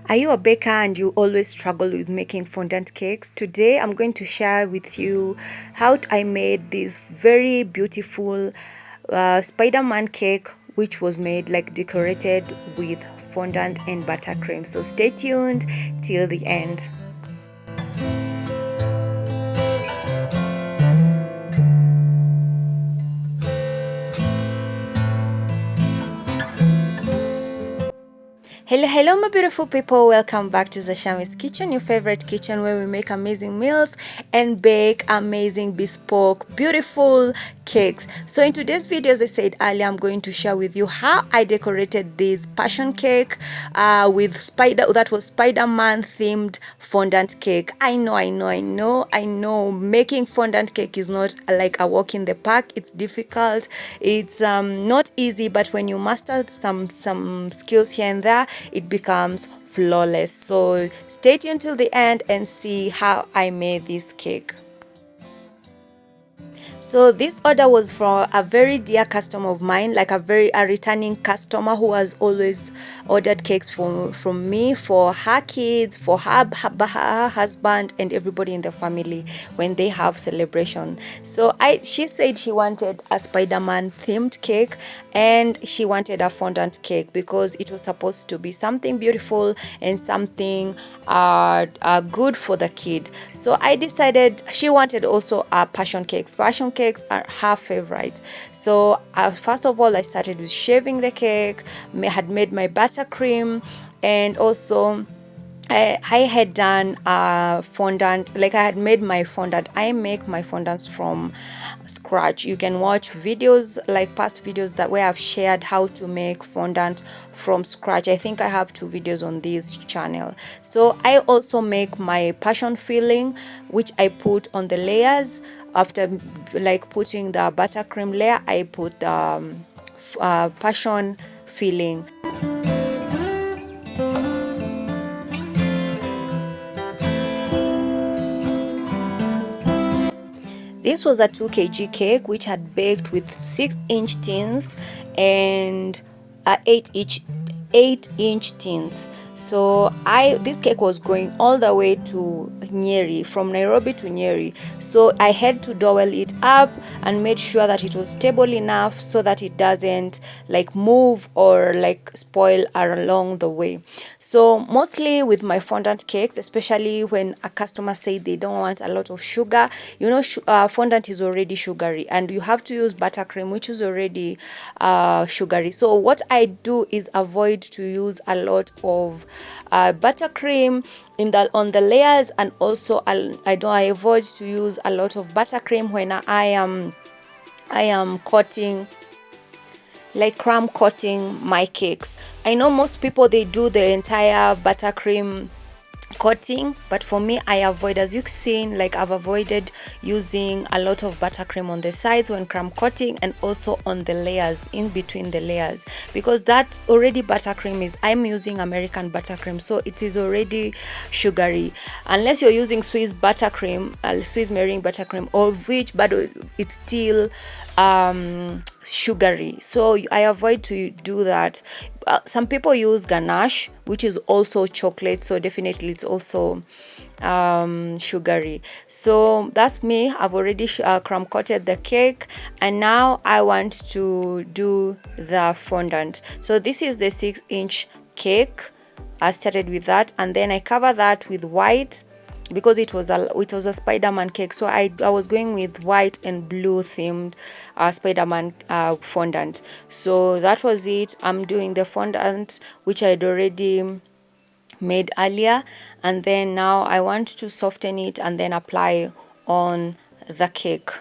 Are you a baker and you always struggle with making fondant cakes? Today I'm going to share with you how I made this very beautiful Spider-Man cake, which was made like decorated with fondant and buttercream. So stay tuned till the end. Hello, my beautiful people. Welcome back to Zashami's Kitchen, your favorite kitchen where we make amazing meals and bake amazing, bespoke, beautiful cakes. So in today's video, as I said earlier, I'm going to share with you how I decorated this passion cake with Spider-Man themed fondant cake. I know. Making fondant cake is not like a walk in the park. It's difficult. It's not easy, but when you master some skills here and there, it becomes flawless. So stay tuned till the end and see how I made this cake. So this order was from a very dear customer of mine, like a returning customer who has always ordered cakes from me for her kids, for her husband, and everybody in the family when they have celebration. So she said she wanted a Spider-Man themed cake and she wanted a fondant cake because it was supposed to be something beautiful and something good for the kid. So I decided she wanted also a passion cake. Passion cakes are her favorite. So first of all, I started with shaving the cake. Had made my buttercream, and also I had done fondant, like I had made my fondant. I make my fondants from scratch. You can watch videos, like past videos that where I've shared how to make fondant from scratch. I think I have 2 videos on this channel. So I also make my passion filling, which I put on the layers. After like putting the buttercream layer, I put the passion filling. This was a 2 kg cake which had baked with 6-inch tins and 8-inch tins. So this cake was going all the way to Nyeri, from Nairobi to Nyeri. So I had to dowel it up and made sure that it was stable enough so that it doesn't like move or like spoil along the way. So mostly with my fondant cakes, especially when a customer say they don't want a lot of sugar, fondant is already sugary and you have to use buttercream, which is already sugary. So what I do is avoid to use a lot of buttercream on the layers, and also I avoid to use a lot of buttercream when I am coating, like crumb coating my cakes. I know most people they do the entire buttercream coating, but for me I avoid, as you've seen, like I've avoided using a lot of buttercream on the sides when crumb coating, and also on the layers, in between the layers, because that already buttercream is, I'm using American buttercream, so it is already sugary, unless you're using Swiss buttercream, Swiss meringue buttercream, or which, but it's still sugary. So I avoid to do that. Some people use ganache, which is also chocolate, so definitely it's also sugary. So that's me. I've already crumb coated the cake, and now I want to do the fondant. So this is the 6-inch cake. I started with that, and then I cover that with white because it was a Spider-Man cake. So I was going with white and blue themed Spider-Man fondant. So that was it. I'm doing the fondant which I'd already made earlier, and then now I want to soften it and then apply on the cake.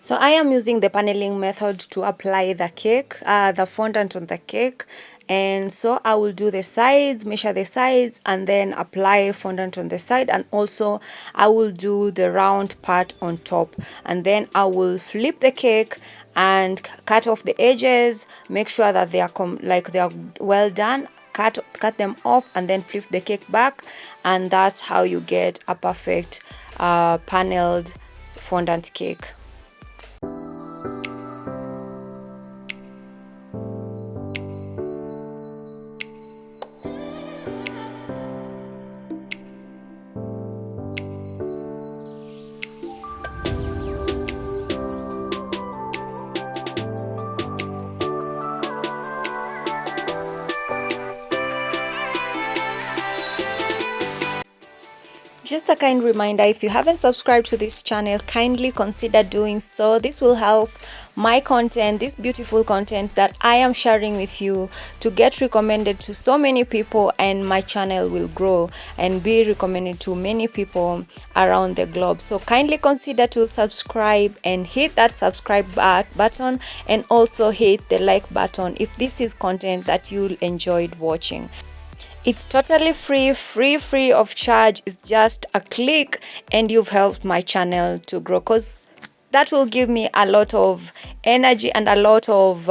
So I am using the paneling method to apply the cake, the fondant on the cake. And so I will do the sides, measure the sides, and then apply fondant on the side. And also I will do the round part on top. And then I will flip the cake and cut off the edges, make sure that they are they are well done. Cut them off and then flip the cake back, and that's how you get a perfect paneled fondant cake. Just a kind reminder, if you haven't subscribed to this channel, kindly consider doing so. This will help my content, this beautiful content that I am sharing with you, to get recommended to so many people, and my channel will grow and be recommended to many people around the globe. So kindly consider to subscribe and hit that subscribe button, and also hit the like button if this is content that you enjoyed watching. It's totally free of charge. It's just a click and you've helped my channel to grow, because that will give me a lot of energy and a lot of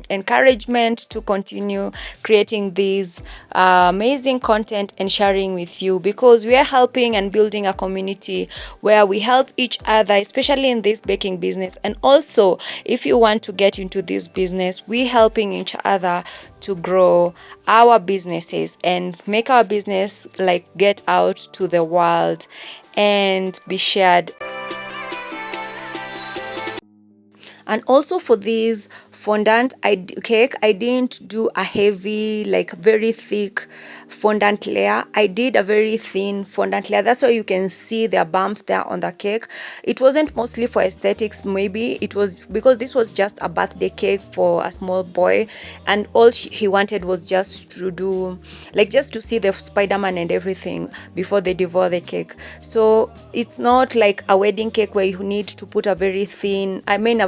encouragement to continue creating these amazing content and sharing with you, because we are helping and building a community where we help each other, especially in this baking business. And also, if you want to get into this business, we helping each other to grow our businesses and make our business like get out to the world and be shared. And also for this fondant cake, I didn't do a heavy, like very thick fondant layer. I did a very thin fondant layer. That's why you can see there are bumps there on the cake. It wasn't mostly for aesthetics, maybe it was because this was just a birthday cake for a small boy, and all he wanted was just to do, like, just to see the Spider-Man and everything before they devour the cake. So it's not like a wedding cake where you need to put a very thin, I mean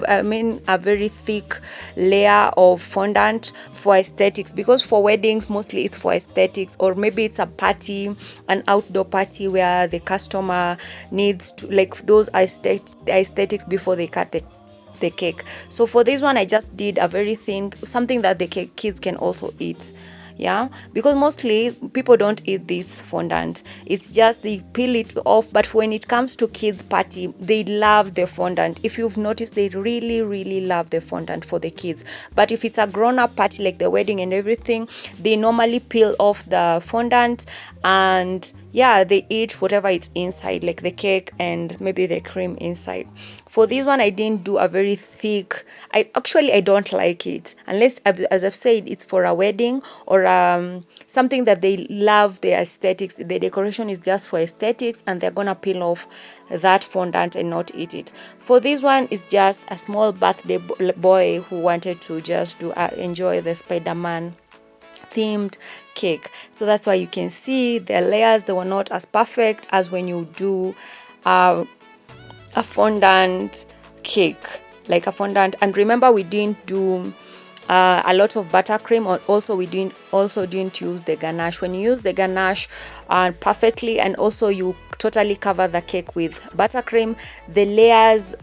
a very thick layer of fondant for aesthetics, because for weddings mostly it's for aesthetics, or maybe it's a party, an outdoor party where the customer needs to, like, those aesthetics before they cut the cake. So for this one I just did a very thin, something that the kids can also eat. Yeah, because mostly people don't eat this fondant, it's just they peel it off. But when it comes to kids party, they love the fondant. If you've noticed, they really love the fondant for the kids. But if it's a grown-up party like the wedding and everything, they normally peel off the fondant, and yeah, they eat whatever it's inside, like the cake and maybe the cream inside. For this one I didn't do a very thick, I don't like it, unless, as I've said, it's for a wedding or something that they love the aesthetics, the decoration is just for aesthetics, and they're gonna peel off that fondant and not eat it. For this one, it's just a small birthday boy who wanted to just do enjoy the Spider-Man themed cake. So that's why you can see the layers, they were not as perfect as when you do a fondant cake, like a fondant. And remember, we didn't do a lot of buttercream, or also we didn't use the ganache. When you use the ganache perfectly, and also you totally cover the cake with buttercream, the layers,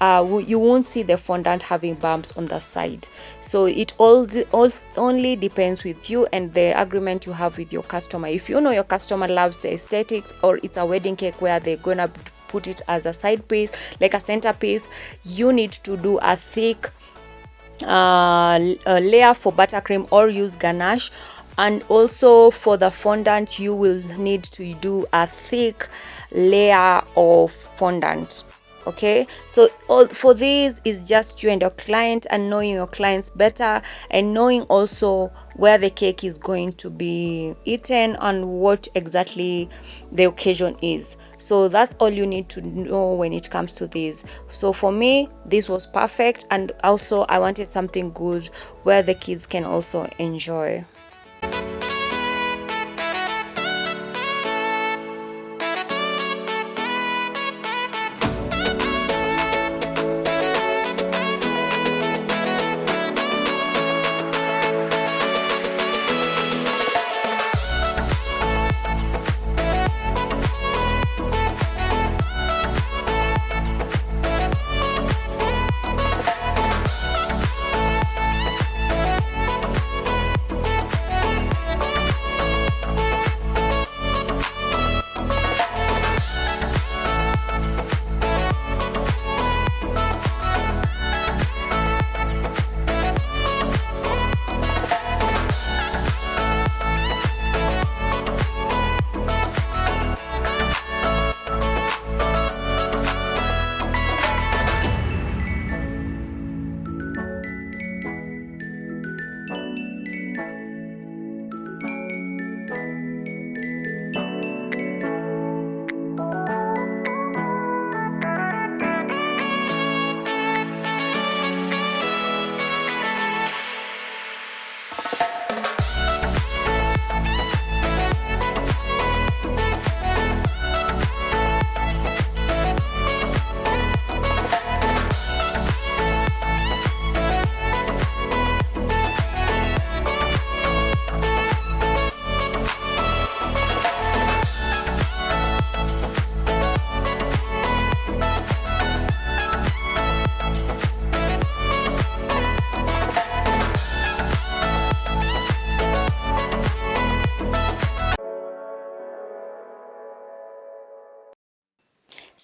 you won't see the fondant having bumps on the side. So it only depends with you and the agreement you have with your customer. If you know your customer loves the aesthetics, or it's a wedding cake where they're gonna put it as a side piece, like a centerpiece, you need to do a thick a layer for buttercream or use ganache. And also for the fondant, you will need to do a thick layer of fondant. Okay, so all for this is just you and your client, and knowing your clients better, and knowing also where the cake is going to be eaten and what exactly the occasion is. So that's all you need to know when it comes to this. So for me, this was perfect, and also I wanted something good where the kids can also enjoy.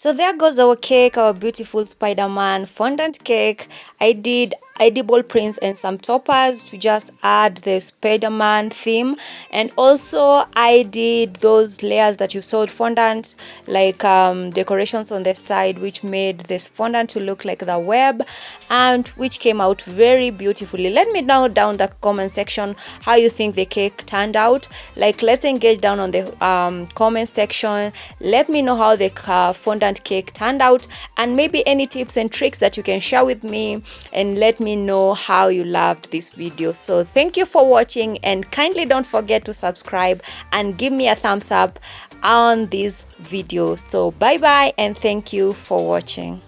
So there goes our cake, our beautiful Spider-Man fondant cake. I did edible prints and some toppers to just add the Spider-Man theme, and also I did those layers that you saw fondant, like decorations on the side, which made this fondant to look like the web, and which came out very beautifully. Let me know down the comment section how you think the cake turned out. Like, let's engage down on the comment section. Let me know how the fondant cake turned out, and maybe any tips and tricks that you can share with me, and let me know how you loved this video. So thank you for watching, and kindly don't forget to subscribe and give me a thumbs up on this video. So bye bye, and thank you for watching.